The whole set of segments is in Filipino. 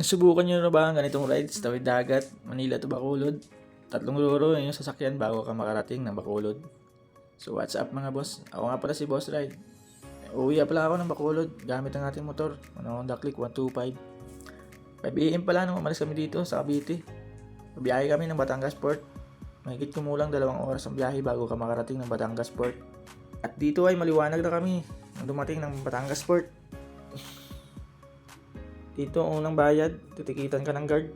Nasubukan nyo na ba ang ganitong rides tawid dagat, Manila to Bacolod? 3 euro yung sasakyan bago ka makarating ng Bacolod. So what's up mga boss? Ako nga pala si Boss Ride. Uwi pala ako ng Bacolod gamit ang ating motor, Honda Click 125. 5 AM pala nung umalis kami dito sa Cavite. Pabiyahe kami ng Batangas Port. Mahigit kumulang 2 oras ang biyahe bago ka makarating ng Batangas Port. At dito ay maliwanag na kami nang dumating ng Batangas Port. Dito ang unang bayad, titikitan ka ng guard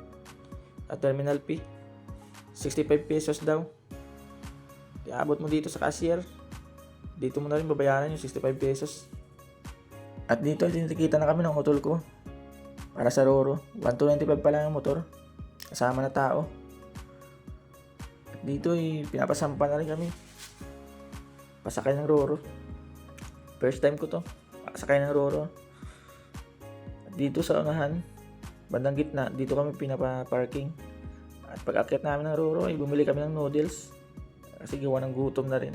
at terminal fee. 65 pesos daw. Iabot mo dito sa cashier. Dito mo na rin babayaran yung 65 pesos. At dito titikitan na kami ng motor ko. Para sa Roro, 125 pa lang ang motor. Kasama na tao. At dito pinapasampa na rin kami. Pasakay ng Roro. First time ko to. Pasakay ng Roro. Dito sa unahan, bandang gitna, dito kami pinapa-parking. At pag akyat namin ng Roro, bumili kami ng noodles. Kasi gawa ng gutom na rin.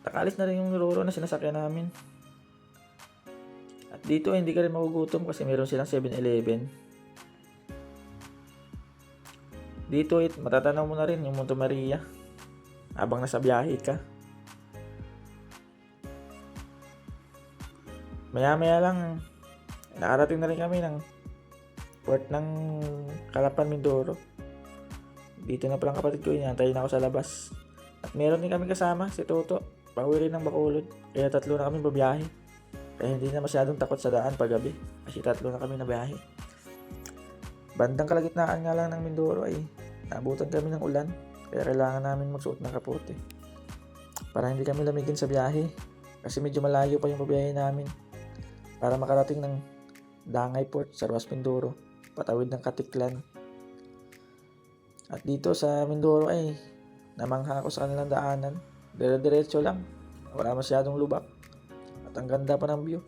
Takalis na rin yung Roro na sinasakyan namin. At dito hindi ka rin magugutom kasi meron silang 7-Eleven. Dito matatanaw mo na rin yung Monte Maria habang nasa biyahe ka. Maya lang, nakarating na rin kami ng port ng Calapan, Mindoro. Dito na palang kapatid ko, inantayin ako sa labas. At meron din kami kasama, si Toto. Pauwi rin ng Bacolod. Kaya 3 na kami babiyahe. Kaya hindi na masyadong takot sa daan paggabi. Kasi 3 na kami na biyahe. Bandang kalagitnaan nga lang ng Mindoro naabutan kami ng ulan. Kaya kailangan namin magsuot ng kapote. Para hindi kami lamigin sa biyahe. Kasi medyo malayo pa yung babiyahe namin. Para makarating ng Dangay Port sa Ruas Mindoro, patawid ng Katiklan. At dito sa Mindoro namangha ako sa kanilang daanan. Dire-diretso lang, wala masyadong lubak. At ang ganda pa ng view.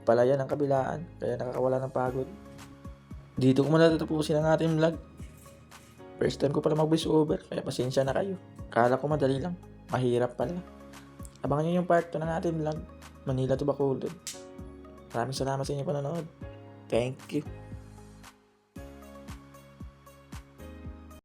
Palayan ang kabilaan, kaya nakakawala ng pagod. Dito ko muna tatapusin ang ating vlog. First time ko pala mag-voice over, kaya pasensya na kayo. Kala ko madali lang, mahirap pala. Abangan nyo yung part 2 ng ating vlog, Manila to Bacolod. Maraming salamat sa inyong panonood. Thank you.